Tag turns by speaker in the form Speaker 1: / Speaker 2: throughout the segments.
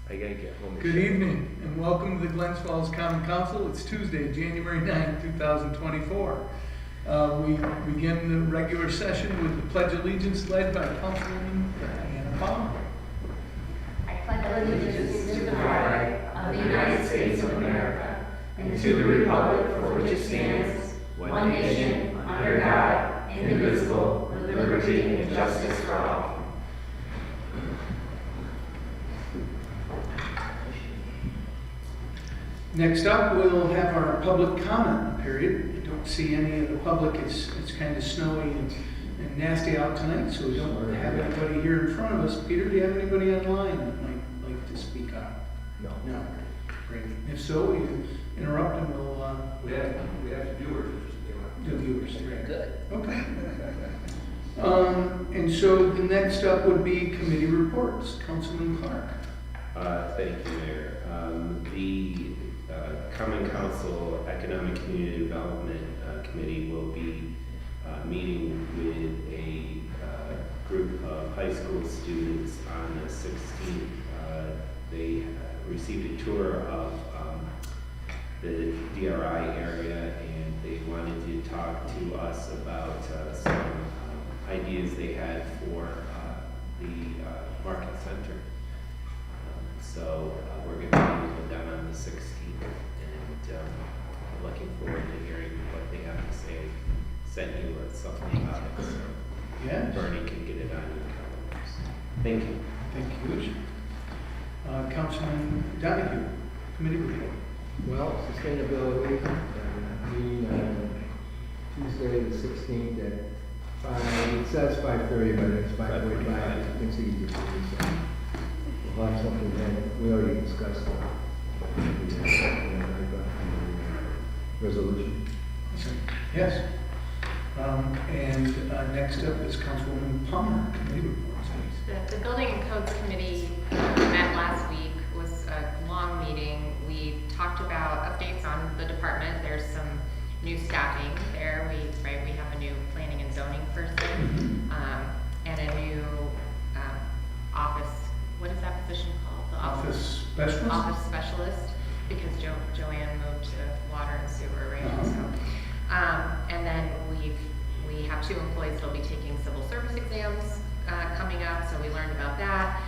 Speaker 1: I gotta get home.
Speaker 2: Good evening and welcome to the Glens Falls Common Council. It's Tuesday, January 9th, 2024. We begin the regular session with the Pledge of Allegiance led by Councilwoman Diana Palmer.
Speaker 3: I pledge allegiance to the flag of the United States of America and to the republic for which it stands, one nation, under God, indivisible, with liberty and justice for all.
Speaker 2: Next up, we'll have our public comment period. I don't see any of the public. It's kind of snowy and nasty out tonight, so we don't have anybody here in front of us. Peter, do you have anybody online that might like to speak up?
Speaker 1: No.
Speaker 2: No. Great. If so, you interrupt and we'll...
Speaker 4: We have viewers.
Speaker 2: The viewers. Right.
Speaker 1: Good.
Speaker 2: Okay. And so the next up would be committee reports. Councilman Clark.
Speaker 1: Thank you, Mayor. The Common Council Economic Community Development Committee will be meeting with a group of high school students on the 16th. They received a tour of the DRI area, and they wanted to talk to us about some ideas they had for the Market Center. So we're going to be meeting with them on the 16th, and looking forward to hearing what they have to say. Sent you something about it, so
Speaker 2: Yes.
Speaker 1: Bernie can get it on your calendars. Thank you.
Speaker 2: Thank you. Councilman Donahue, committee report.
Speaker 5: Well, sustainability, meeting on Tuesday the 16th at 5, it says 5:30, but it's 5:45. It's easy to do, so we'll have something then. We already discussed resolution.
Speaker 2: Yes. And next up is Councilwoman Palmer, committee reports, please.
Speaker 6: The Building and Codes Committee met last week. It was a long meeting. We talked about updates on the department. There's some new staffing there. We have a new planning and zoning person and a new office. What is that position called? The
Speaker 2: Office specialist?
Speaker 6: Office specialist, because Joanne moved to water and sewer, right? So, and then we have 2 employees that'll be taking civil service exams coming up, so we learned about that.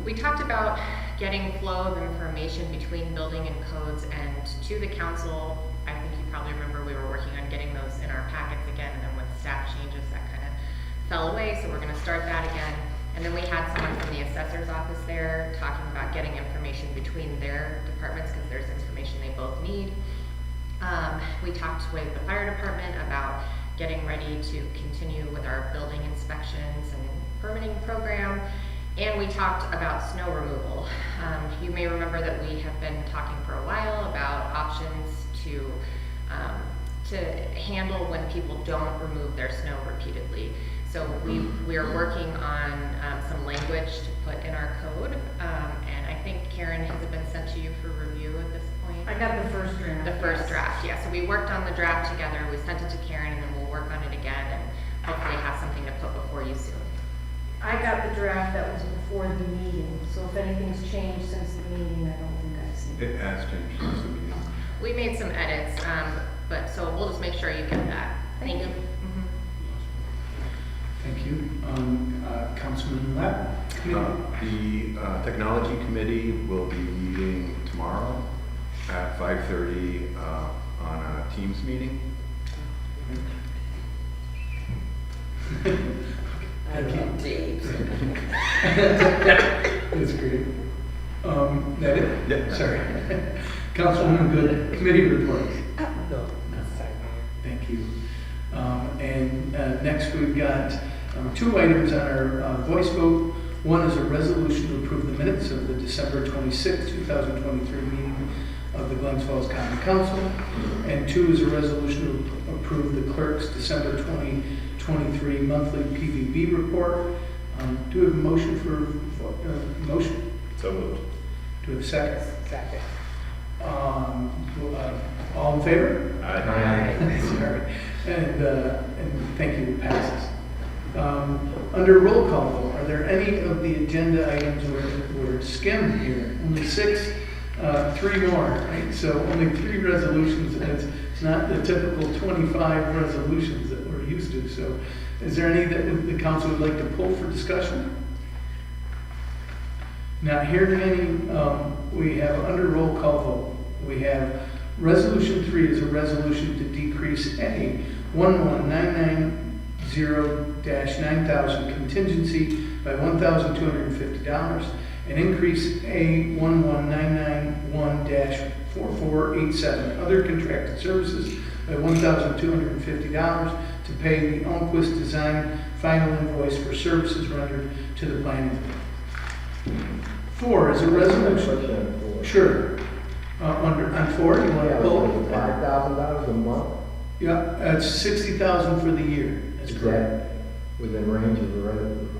Speaker 6: We talked about getting flow of information between building and codes and to the council. I think you probably remember we were working on getting those in our packets again, and then with staff changes that kind of fell away, so we're going to start that again. And then we had someone from the assessor's office there talking about getting information between their departments, because there's information they both need. We talked with the fire department about getting ready to continue with our building inspections and permitting program, and we talked about snow removal. You may remember that we have been talking for a while about options to handle when people don't remove their snow repeatedly. So we are working on some language to put in our code, and I think, Karen, has it been sent to you for review at this point?
Speaker 3: I got the first draft.
Speaker 6: The first draft, yeah. So we worked on the draft together, we sent it to Karen, and then we'll work on it again and hopefully have something to put before you soon.
Speaker 3: I got the draft that was before the meeting, so if anything's changed since the meeting, I don't think I've seen it.
Speaker 4: It has changed since the meeting.
Speaker 6: We made some edits, but so we'll just make sure you get that. Thank you.
Speaker 2: Thank you. Councilman Lapp.
Speaker 4: The Technology Committee will be meeting tomorrow at 5:30 on a Teams meeting.
Speaker 2: I love James. That's great. That it?
Speaker 4: Yeah.
Speaker 2: Sorry. Councilwoman Good, committee reports.
Speaker 5: No.
Speaker 2: Thank you. And next we've got 2 items on our voice vote. One is a resolution to approve the minutes of the December 26, 2023 meeting of the Glens Falls Common Council. And 2 is a resolution to approve the clerk's December 2023 monthly PVB report. Do we have a motion for motion?
Speaker 1: So moved.
Speaker 2: Do we have a second?
Speaker 5: Second.
Speaker 2: All in favor?
Speaker 1: Aye.
Speaker 2: Sorry. And thank you, it passes. Under roll call vote, are there any of the agenda items were skimmed here? Only 6, 3 more, right? So only 3 resolutions, and it's not the typical 25 resolutions that we're used to. So is there any that the council would like to pull for discussion? Not hearing any, we have under roll call vote, we have resolution 3 is a resolution to decrease A 11990-9000 contingency by $1,250 and increase A 11991-4487 other contracted services by $1,250 to pay the Almquist Design final invoice for services rendered to the planning board. 4 is a resolution.
Speaker 5: Question on 4.
Speaker 2: Sure. On 4, you want to pull?
Speaker 5: $5,000 a month?
Speaker 2: Yeah, that's 60,000 for the year. That's
Speaker 5: Is
Speaker 2: correct.
Speaker 5: that within range of the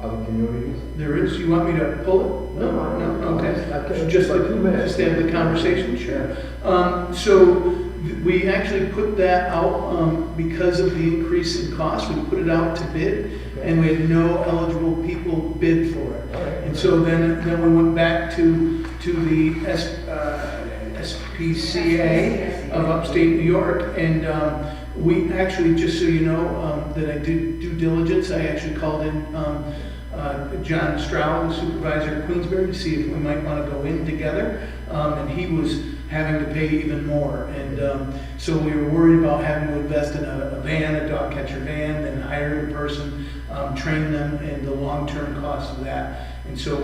Speaker 5: other communities?
Speaker 2: There is, you want me to pull it?
Speaker 5: No,
Speaker 2: Okay.
Speaker 5: okay.
Speaker 2: Just
Speaker 5: Like 2 minutes.
Speaker 2: Just have the conversation, sure. So we actually put that out because of the increase in cost. We put it out to bid and we had no eligible people bid for it.
Speaker 5: All right.
Speaker 2: And so then we went back to the SPCA of upstate New York, and we actually, just so you know, that I did due diligence, I actually called in John Stroud, the supervisor of Queensbury, to see if we might want to go in together, and he was having to pay even more, and so we were worried about having to invest in a van, a dog catcher van, and hire a person, train them, and the long-term cost of that. And so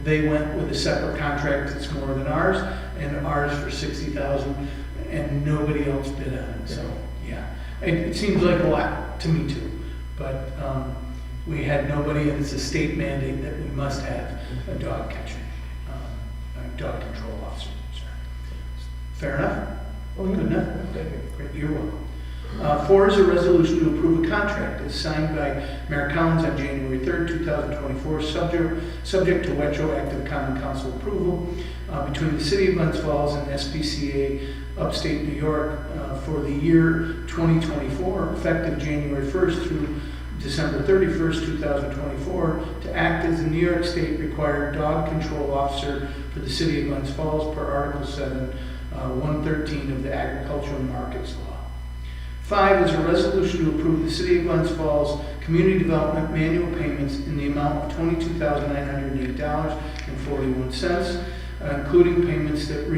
Speaker 2: they went with a separate contract that's more than ours, and ours for 60,000, and nobody else bid on it. So yeah, it seems like a lot to me too, but we had nobody, and it's a state mandate that we must have a dog catcher, a dog control officer. Sorry. Fair enough?
Speaker 5: Oh,
Speaker 2: Good enough?
Speaker 5: Okay.
Speaker 2: Great, you're welcome. 4 is a resolution to approve a contract as signed by Mayor Collins on January 3rd, 2024, subject to retroactive common council approval between the City of Glens Falls and SPCA Upstate New York for the year 2024, effective January 1st through December 31st, 2024, to act as the New York State required dog control officer for the City of Glens Falls per Article 7, 113 of the Agricultural Markets Law. 5 is a resolution to approve the City of Glens Falls Community Development manual payments in the amount of $22,908.41, including payments that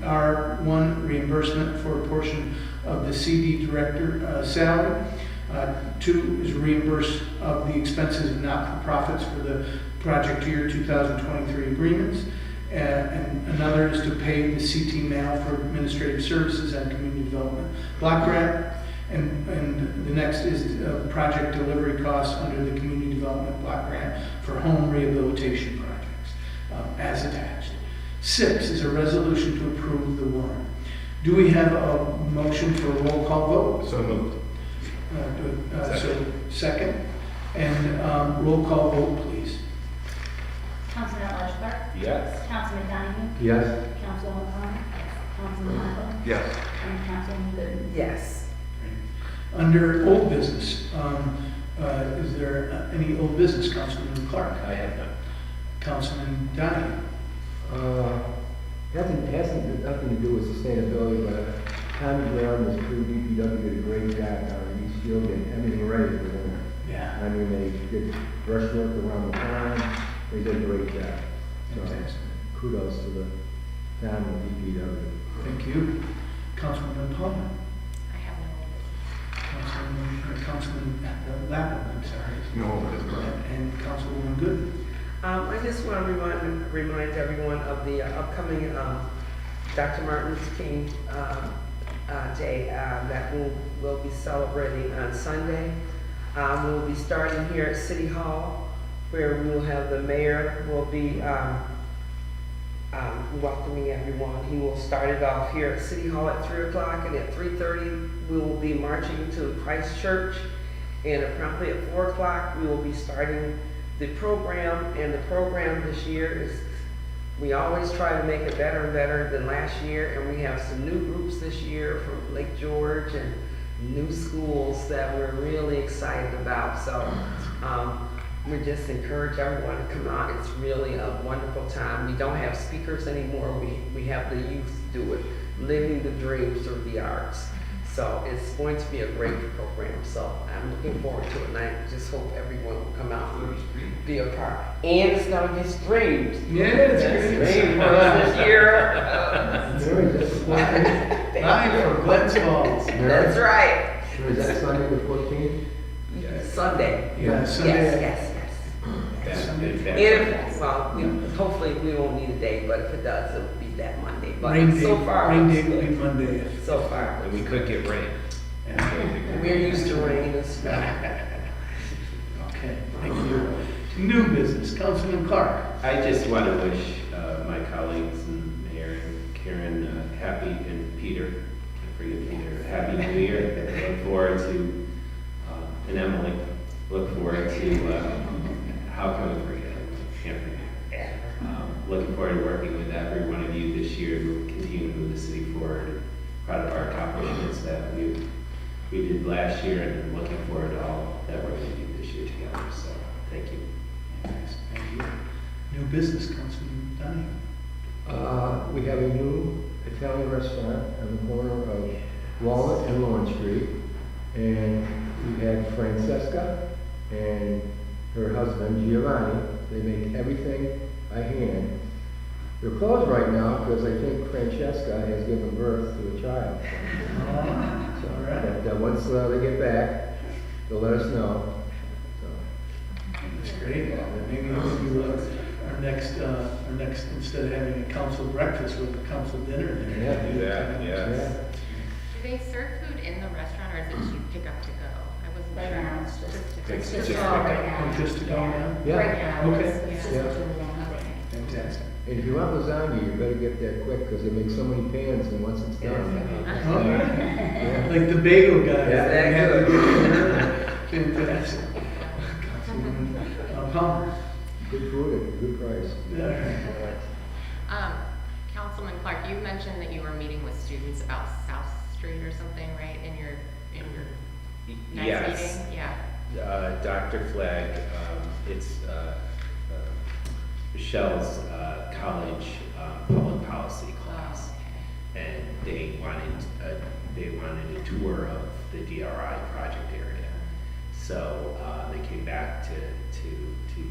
Speaker 2: are 1, reimbursement for a portion of the CD director salary. 2 is reimburse of the expenses of not-for-profits for the project year 2023 agreements. And another is to pay the CT mail for administrative services and community development block grant. And the next is project delivery costs under the community development block grant for home rehabilitation projects, as attached. 6 is a resolution to approve the warrant. Do we have a motion for a roll call vote?
Speaker 4: So moved.
Speaker 2: Second. And roll call vote, please.
Speaker 3: Councilman Larshberg.
Speaker 1: Yes.
Speaker 3: Councilman Donahue.
Speaker 5: Yes.
Speaker 3: Councilwoman Thomas. Councilman Michael.
Speaker 4: Yes.
Speaker 3: And Councilwoman Gooden.
Speaker 7: Yes.
Speaker 2: Under old business, is there any old business, Councilman Clark?
Speaker 1: I have none.
Speaker 2: Councilman Donahue?
Speaker 5: Hasn't nothing to do with sustainability, but Tommy Brown, this crew, DPW, did a great job down in East Field and Emily Ray for them.
Speaker 2: Yeah.
Speaker 5: I mean, they did brushwork around the pond. They did a great job. So
Speaker 2: Fantastic.
Speaker 5: kudos to the town and DPW.
Speaker 2: Thank you. Councilman Palmer?
Speaker 6: I have no
Speaker 2: Councilman Lappin, I'm sorry.
Speaker 4: No, that's correct.
Speaker 2: And Councilwoman Good.
Speaker 7: I just want to remind everyone of the upcoming Dr. Martin Luther King Day that we'll be celebrating on Sunday. We'll be starting here at City Hall, where we will have the mayor will be welcoming everyone. He will start it off here at City Hall at 3 o'clock, and at 3:30 we will be marching to Christ Church, and promptly at 4 o'clock we will be starting the program. And the program this year is, we always try to make it better and better than last year, and we have some new groups this year from Lake George and new schools that we're really excited about. So we just encourage everyone to come out. It's really a wonderful time. We don't have speakers anymore. We have the youth do it, living the dreams through the arts. So it's going to be a great program. So I'm looking forward to it, and I just hope everyone will come out and be a part. And it's going to be streamed.
Speaker 2: Yeah, it's
Speaker 7: Streamed for us this year.
Speaker 5: Mary, is that the 14th?
Speaker 2: Live from Glens Falls.
Speaker 7: That's right.
Speaker 5: Is that Sunday the 14th?
Speaker 7: Sunday.
Speaker 2: Yeah, Sunday.
Speaker 7: Yes. If, well, hopefully we won't need a day, but if it does, it'll be that Monday. But
Speaker 2: Rain
Speaker 7: so
Speaker 2: day,
Speaker 7: far,
Speaker 2: rain
Speaker 7: it's
Speaker 2: day will be
Speaker 7: good.
Speaker 2: Monday.
Speaker 7: So far,
Speaker 1: And we could get rain.
Speaker 7: we're used to rain and snow.
Speaker 2: Okay, thank you. New business, Councilman Clark.
Speaker 1: I just want to wish my colleagues and Mayor and Karen happy, and Peter, can't forget Peter, happy New Year. I look forward to, and Emily, look forward to, how can we forget? Can't forget. Looking forward to working with every one of you this year to continue to move the city forward. Proud of our accomplishments that we did last year, and looking forward to all that we're going to do this year together. So, thank you.
Speaker 2: Thank you. New business, Councilman Donahue.
Speaker 5: We have a new Italian restaurant on the corner of Walnut and Lawrence Street. And we had Francesca and her husband Giovanni. They make everything by hand. They're closed right now because I think Francesca has given birth to a child. So,
Speaker 2: All right.
Speaker 5: but once they get back, they'll let us know. So,
Speaker 2: That's great. Maybe we can do our next, instead of having a council breakfast, with a council dinner there.
Speaker 5: Yeah.
Speaker 1: Do that, yeah.
Speaker 5: yeah.
Speaker 6: Do they serve food in the restaurant, or is it you pick up to go? I wasn't
Speaker 3: Right
Speaker 6: sure.
Speaker 3: now, it's
Speaker 1: It's
Speaker 3: just
Speaker 1: just
Speaker 3: all
Speaker 1: right
Speaker 3: right
Speaker 2: Oh,
Speaker 3: now.
Speaker 2: just to go now?
Speaker 5: Yeah.
Speaker 3: Right now,
Speaker 2: Okay.
Speaker 3: it's just
Speaker 5: Yeah.
Speaker 3: too long.
Speaker 6: Okay.
Speaker 2: Fantastic.
Speaker 5: And if you want lasagna, you better get that quick because they make so many pans, and once it's done.
Speaker 2: All right.
Speaker 5: Yeah.
Speaker 2: Like the bagel guy.
Speaker 7: Yeah,
Speaker 2: They had
Speaker 7: that
Speaker 2: to get it. Fantastic. Councilman Palmer.
Speaker 5: Good food at a good price.
Speaker 2: All right.
Speaker 6: Councilman Clark, you mentioned that you were meeting with students about South Street or something, right, in your next
Speaker 1: Yes.
Speaker 6: meeting? Yeah.
Speaker 1: Dr. Flagg, it's Michelle's college public policy class,
Speaker 6: Oh,
Speaker 1: and they wanted a tour of the DRI project area. So they came back to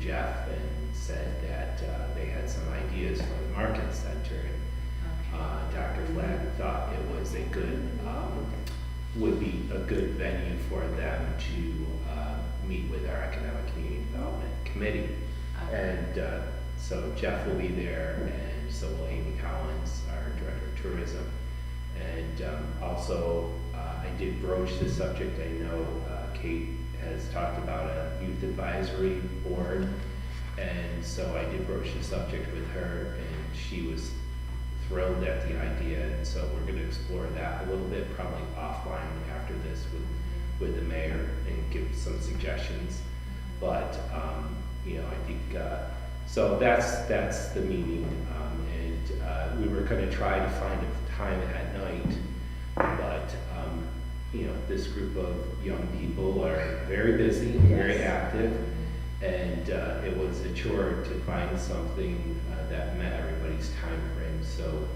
Speaker 1: Jeff and said that they had some ideas for the Market Center. And Dr. Flagg thought it was would be a good venue for them to meet with our Economic Community Development Committee.
Speaker 6: Okay.
Speaker 1: And so Jeff will be there, and so will Amy Collins, our Director of Tourism. And also, I did broach the subject. I know Kate has talked about a youth advisory board, and so I did broach the subject with her, and she was thrilled at the idea. And so we're going to explore that a little bit, probably offline after this with the mayor, and give some suggestions. But I think so. That's the meeting, and we were going to try to find a time at night, but this group of young people are very busy and very active, and it was a chore to find something that met everybody's time frame. So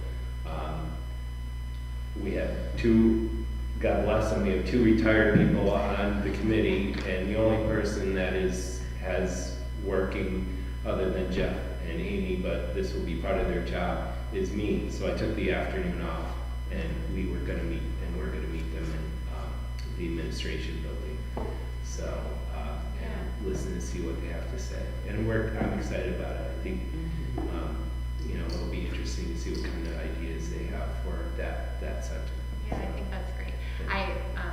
Speaker 1: we have God bless them, we have two retired people on the committee, and the only person that has working other than Jeff and Amy, but this will be part of their job, is me. So I took the afternoon off, and we're going to meet them in the administration building. So, and listen to see what they have to say. And I'm excited about it. I think, it'll be interesting to see what kind of ideas they have for that center.
Speaker 6: Yeah, I think that's great.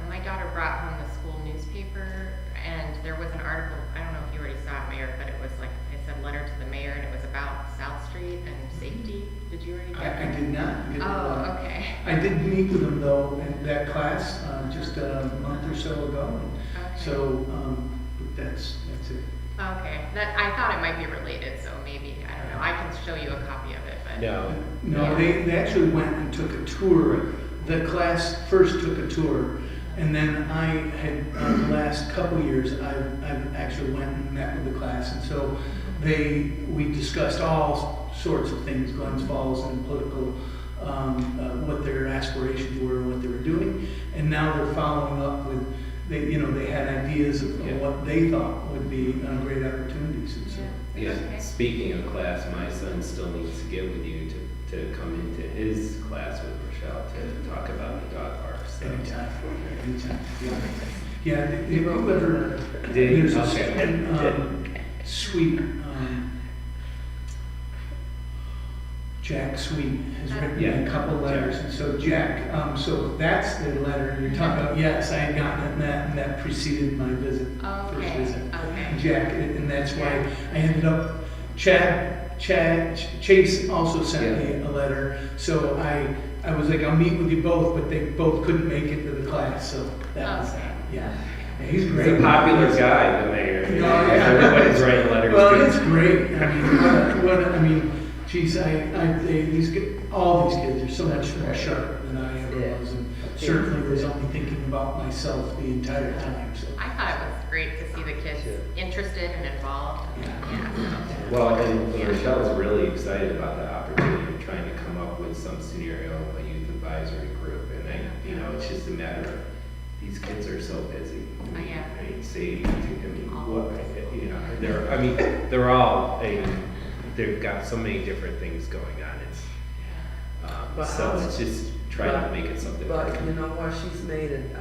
Speaker 6: My daughter brought home the school newspaper, and there was an article, I don't know if you already saw it, Mayor, but it was like, it said letter to the mayor, and it was about South Street and safety. Did you already get
Speaker 2: I
Speaker 6: that?
Speaker 2: did not get
Speaker 6: Oh, okay.
Speaker 2: I did meet with them though in that class just a month or so ago.
Speaker 6: Okay.
Speaker 2: So that's it.
Speaker 6: Okay, I thought it might be related, so maybe, I don't know, I can show you a copy of it, but.
Speaker 2: No, they actually went and took a tour. The class first took a tour And then I had, the last couple years, I've actually went and met with the class, and so we discussed all sorts of things, Glens Falls and political, what their aspirations were and what they were doing. And now they're following up with, they had ideas of what they thought would be great opportunities, and so.
Speaker 1: Yeah, speaking of class, my son still needs to get with you to come into his class with Rochelle to talk about the dog park. So.
Speaker 2: Anytime, yeah. Yeah, if you ever,
Speaker 1: Did-
Speaker 2: there's a
Speaker 1: okay.
Speaker 2: Sweet, Jack Sweet has written me a couple letters, and so Jack, so that's the letter you're talking about. Yes, I had gotten it, and that preceded my visit, first visit.
Speaker 6: Okay.
Speaker 2: Jack, and that's why I ended up, Chase also sent me a letter, so I was like, I'll meet with you both, but they both couldn't make it to the class, so that was, yeah. And he's great.
Speaker 1: He's a popular guy, the mayor.
Speaker 2: No, yeah.
Speaker 1: Everybody's writing letters.
Speaker 2: Well,
Speaker 1: to
Speaker 2: it's
Speaker 1: him.
Speaker 2: great. I mean, geez, all these kids are so much more sharp than I ever was, and certainly was only thinking about myself the entire time, so.
Speaker 6: I thought it was great to see the kids interested and involved.
Speaker 1: Well, and Rochelle is really excited about the opportunity of trying to come up with some scenario of a youth advisory group, and it's just a matter of these kids are so busy. They're all. They've got so many different things going on. It's just trying to make it something.
Speaker 7: But you know what, she's made it,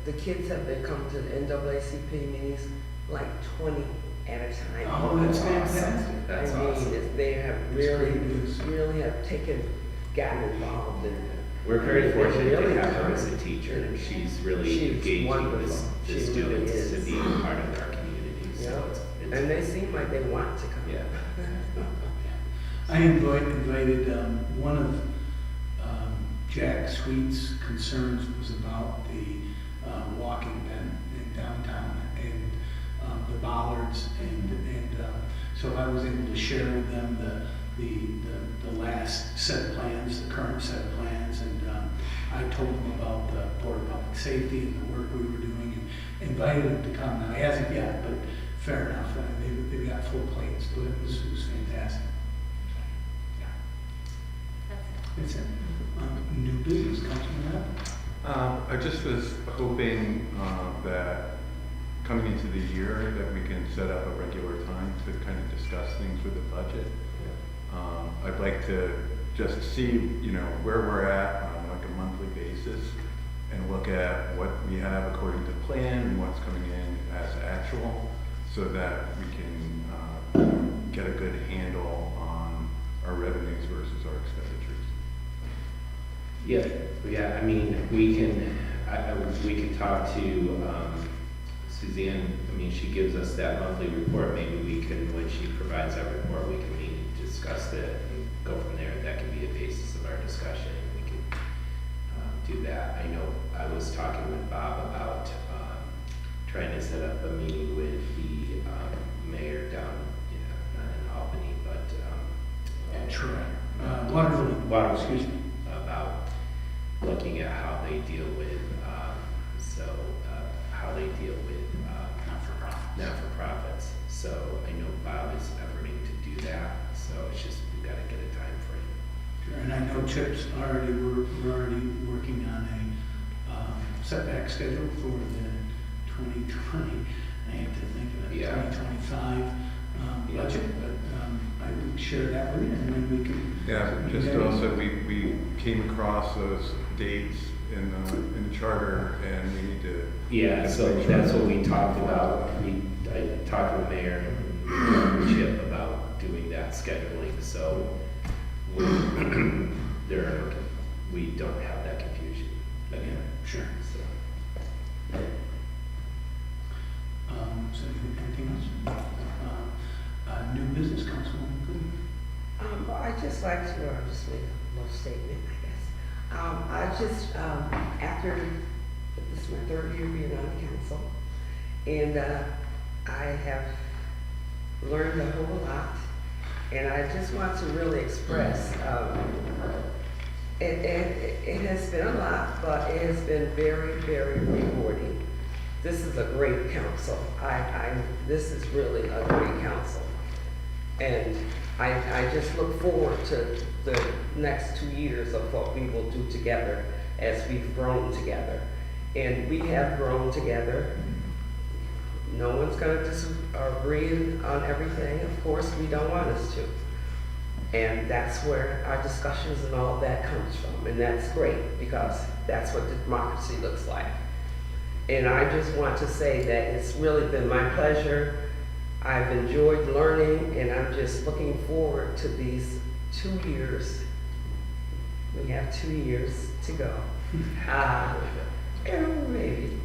Speaker 7: the kids have been coming to the NAACP meetings like 20 at a time.
Speaker 2: Oh, that's fantastic.
Speaker 1: That's
Speaker 7: I mean,
Speaker 1: awesome.
Speaker 7: they have really have gotten involved in it.
Speaker 1: We're very fortunate
Speaker 7: Really
Speaker 1: to have her
Speaker 7: encouraged.
Speaker 1: as a teacher, and she's really
Speaker 7: She's
Speaker 1: engaging
Speaker 7: wonderful.
Speaker 1: the
Speaker 7: She
Speaker 1: students
Speaker 7: really
Speaker 1: to
Speaker 7: is.
Speaker 1: be part of our community.
Speaker 7: Yeah.
Speaker 1: So it's
Speaker 7: And they seem like they want to come.
Speaker 1: yeah.
Speaker 2: I invited, one of Jack Sweet's concerns was about the walking event in downtown and the bollards, and so I was able to share with them the last set of plans, the current set of plans, and I told them about the Board of Public Safety and the work we were doing, and invited him to come. Now, he hasn't yet, but fair enough, they've got full plates, but it was fantastic. It's a new business, Councilman Rapp.
Speaker 4: I just was hoping that coming into the year that we can set up a regular time to kind of discuss things with the budget. I'd like to just see, where we're at on like a monthly basis and look at what we have according to plan and what's coming in as actual, so that we can get a good handle on our revenues versus our expenditures.
Speaker 1: Yeah. I mean, we can talk to Suzanne. I mean, she gives us that monthly report. Maybe we can, when she provides that report, we can meet and discuss it and go from there. That can be a basis of our discussion. We can do that. I know I was talking with Bob about trying to set up a meeting with the mayor down, not in Albany, but
Speaker 2: Waterville. Excuse me.
Speaker 1: About looking at how they deal with not-for-profits. So I know Bob is efforting to do that. So it's just we've got to get a time frame.
Speaker 2: Sure, and I know Chip's we're already working on a setback schedule for the 2020. I have to think of it, 2025 budget, but I would share that with you, and then we can.
Speaker 4: Yeah, just also, we came across those dates in the charter, and we need to.
Speaker 1: Yeah, so that's what we talked about. I talked with the mayor and Chip about doing that scheduling, so we don't have that confusion again.
Speaker 2: Sure.
Speaker 1: So.
Speaker 2: So anything else? New business, Councilwoman Goodman.
Speaker 7: Well, I just like to just make a little statement, I guess. After, this is my third year being on the council, and I have learned a whole lot, and I just want to really express It has been a lot, but it has been very, very rewarding. This is a great council. This is really a great council. And I just look forward to the next 2 years of what we will do together as we've grown together. And we have grown together. No one's gonna disagree on everything. Of course, we don't want us to. And that's where our discussions and all of that comes from. And that's great, because that's what democracy looks like. And I just want to say that it's really been my pleasure. I've enjoyed learning, and I'm just looking forward to these 2 years. We have 2 years to go. Maybe.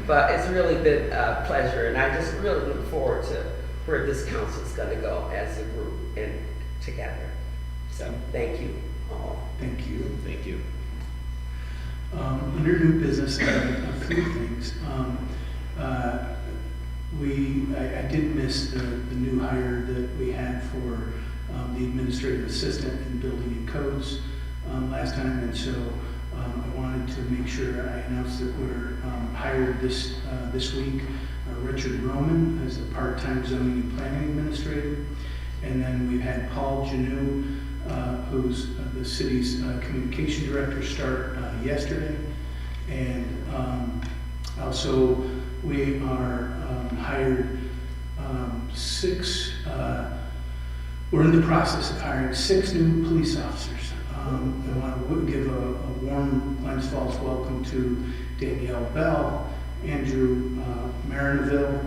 Speaker 7: But it's really been a pleasure, and I just really look forward to where this council is going to go as a group and together. So thank you all.
Speaker 2: Thank you.
Speaker 1: Thank you.
Speaker 2: Under new business, I have a few things. I did miss the new hire that we had for the administrative assistant in building and codes last time, and so I wanted to make sure I announced that we're hired this week Richard Roman as a part-time zoning and planning administrator, and then we've had Paul Janu, who's the city's communication director, start yesterday, and also we are hired 6. We're in the process of hiring 6 new police officers. I want to give a warm Glens Falls welcome to Danielle Bell, Andrew Marinville,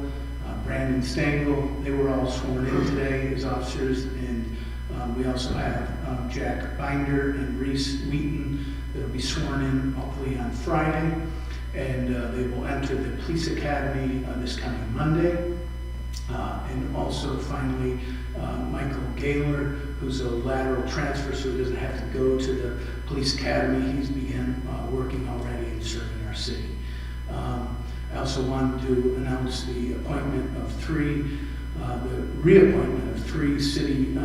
Speaker 2: Brandon Stengel. They were all sworn in today as officers, and we also have Jack Binder and Reese Wheaton that will be sworn in hopefully on Friday, and they will enter the police academy this coming Monday. And also finally, Michael Gaylor, who's a lateral transfer, so he doesn't have to go to the police academy. He's begun working already and serving our city. I also wanted to announce the appointment of the reappointment of 3 city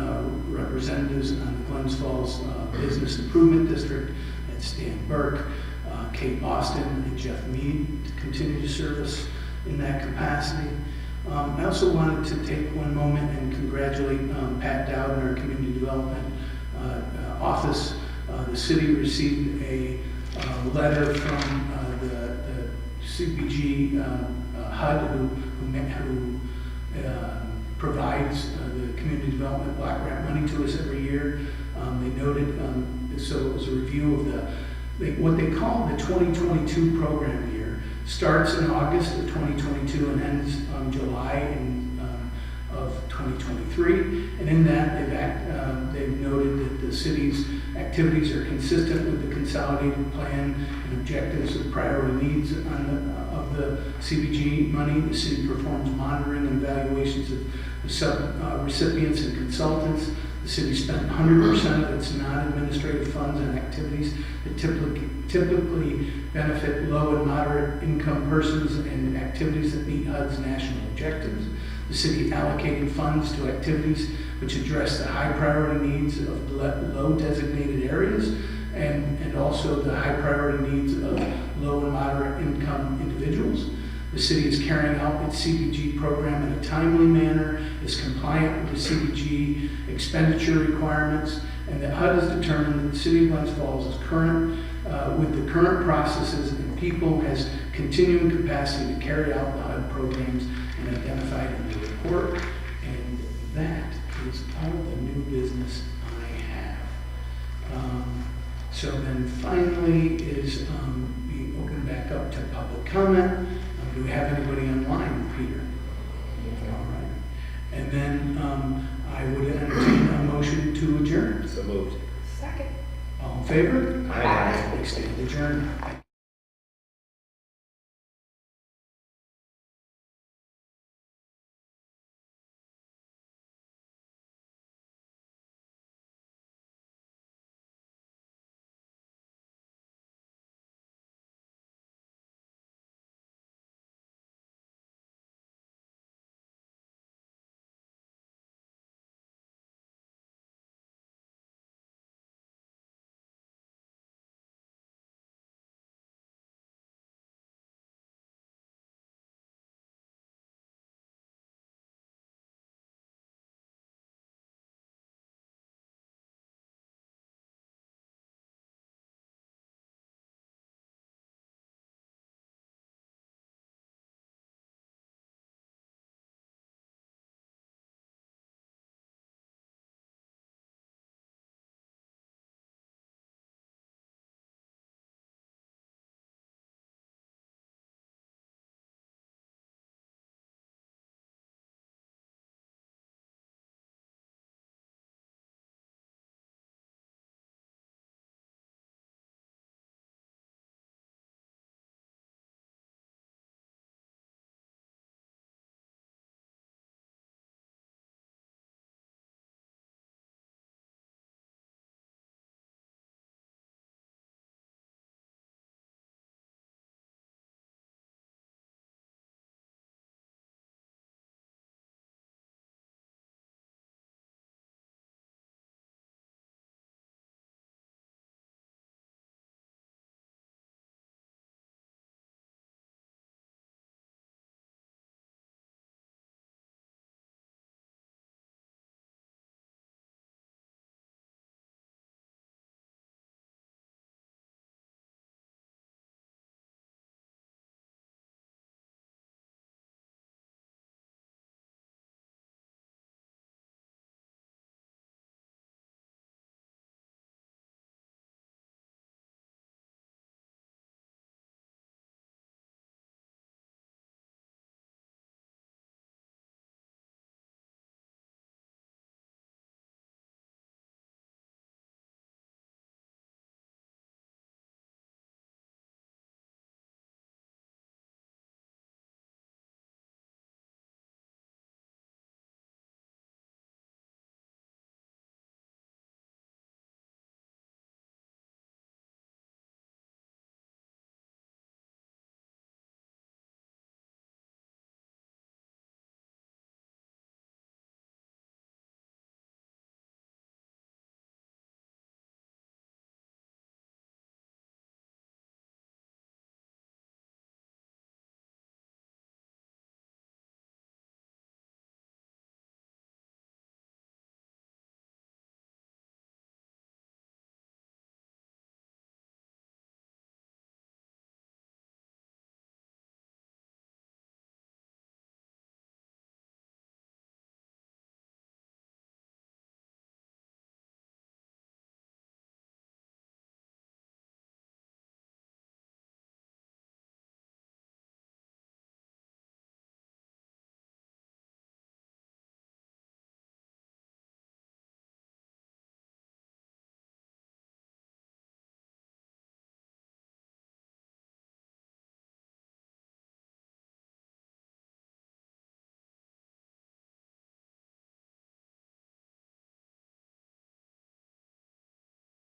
Speaker 2: representatives on the Glens Falls Business Improvement District. That's Dan Burke, Kate Austin, and Jeff Mead to continue to serve us in that capacity. I also wanted to take one moment and congratulate Pat Dowd in our Community Development Office. The city received a letter from the CPG HUD who provides the Community Development Block Grant money to us every year. They noted, so it was a review of what they call the 2022 program year. Starts in August of 2022 and ends July of 2023. And in that, they've noted that the city's activities are consistent with the consolidated plan and objectives of priority needs of the CBG money. The city performs monitoring and evaluations of the sub-recipients and consultants. The city spent 100% of its non-administrative funds on activities that typically benefit low and moderate income persons and activities that meet HUD's national objectives. The city allocated funds to activities which address the high priority needs of low designated areas and also the high priority needs of low and moderate income individuals. The city is carrying out its CBG program in a timely manner, is compliant with the CBG expenditure requirements, and that HUD has determined that the city of Glens Falls is current with the current processes and people, has continuing capacity to carry out the HUD programs and identified in the report. And that is all the new business I have. So then finally is we open back up to public comment. Do we have anybody online, Peter? All right. And then I would entertain a motion to adjourn.
Speaker 1: So moved.
Speaker 7: Second.
Speaker 2: All in favor?
Speaker 1: Aye.
Speaker 2: We stand adjourned.